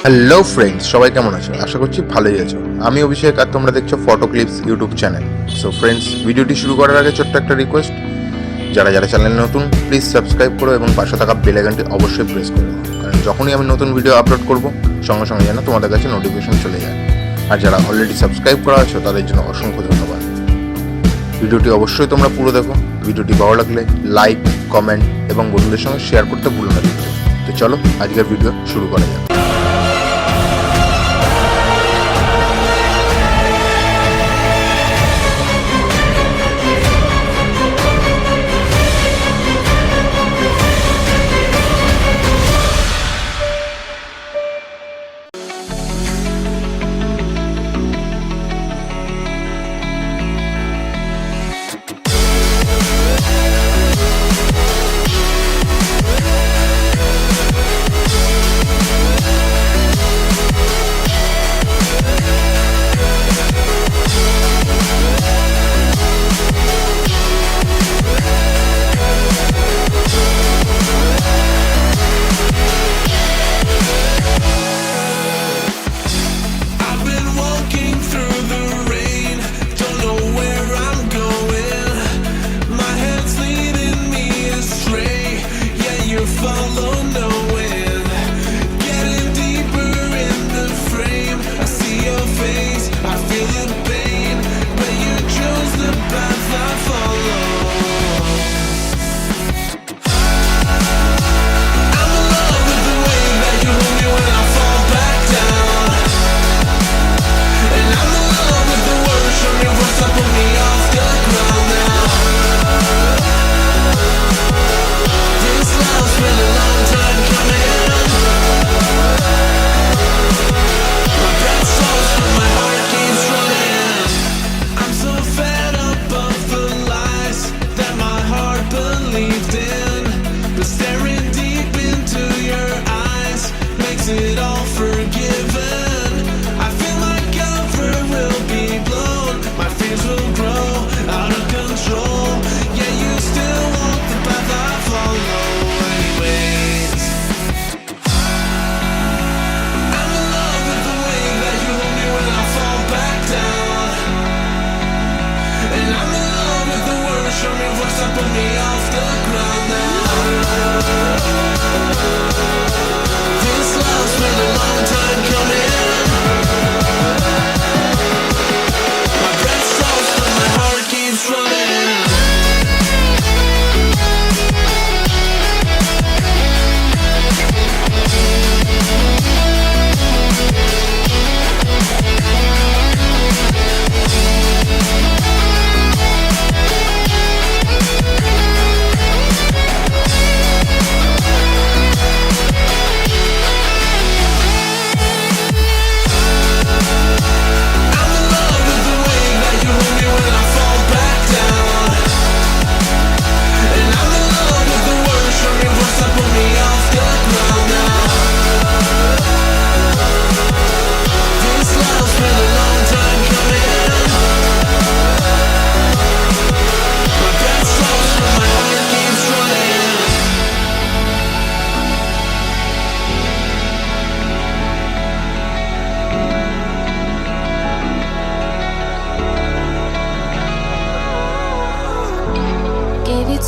Hello friends, সবাই কেমন আছো? আশা করছি ভালোই আছো। আমি অভিষেক আর তোমরা দেখছো photo clips YouTube channel. So friends, ভিডিওটি শুরু করার আগে ছোট্ট একটা রিকোয়েস্ট, যারা যারা চ্যানেল নতুন প্লিজ সাবস্ক্রাইব করো এবং পাশে থাকা বেল আইকনটি অবশ্যই প্রেস করো, কারণ যখনই আমি নতুন ভিডিও আপলোড করব সঙ্গে সঙ্গে যেন তোমাদের কাছে নোটিফিকেশন চলে যায়। আর যারা অলরেডি সাবস্ক্রাইব করা আছো তাদের জন্য অসংখ্য ধন্যবাদ। ভিডিওটি অবশ্যই তোমরা পুরো দেখো। ভিডিওটি ভালো লাগলে লাইক, কমেন্ট এবং বন্ধুদের সঙ্গে শেয়ার করতে ভুলো না। তো চলো আজকের ভিডিও শুরু করা যাক।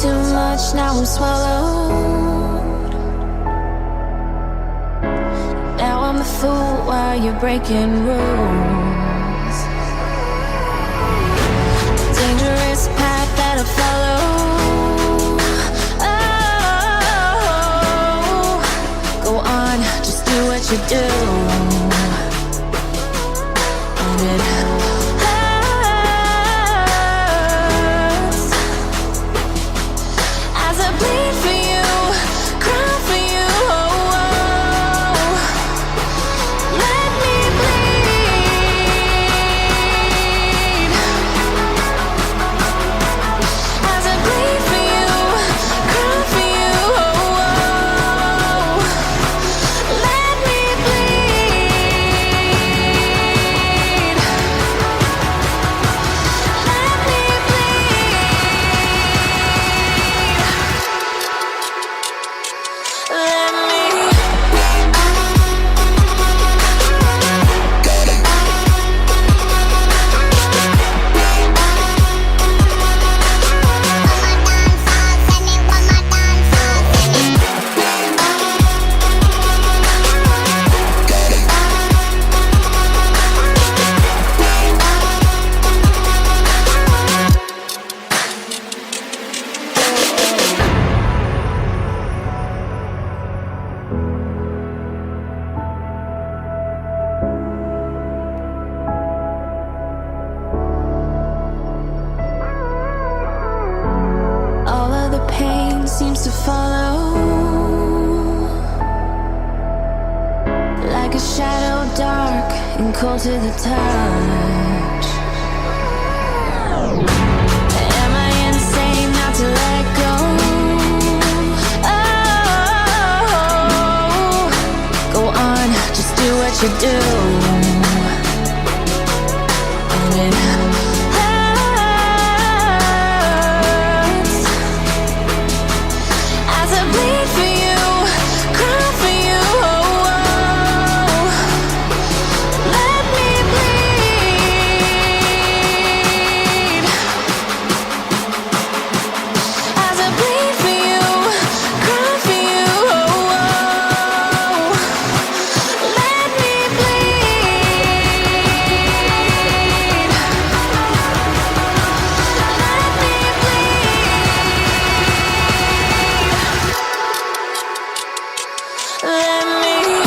Too much, now I'm swallowed. Now I'm the fool while you're breaking rules. Dangerous path that I follow. Oh, go on, just do what you do. And it and cold to the touch. Am I insane not to let go? Oh, go on, just do what you do. And it hurts as I bleed for you, cry for you. Let me bleed as I bleed for you, cry for you. Let me bleed. Let me bleed. Let me.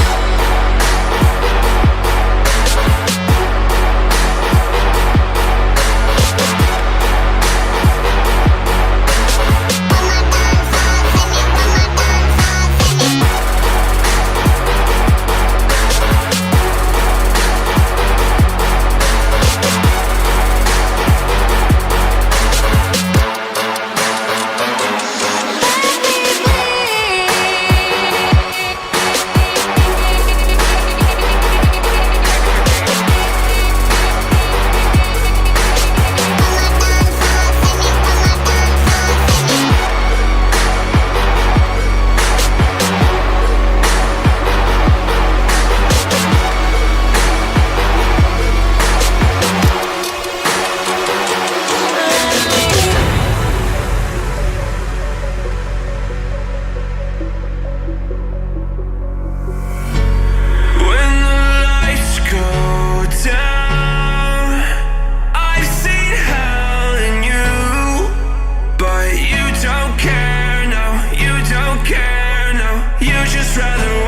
When the lights go down, I've seen hell in you, but you don't care, no, you don't care, no, you just rather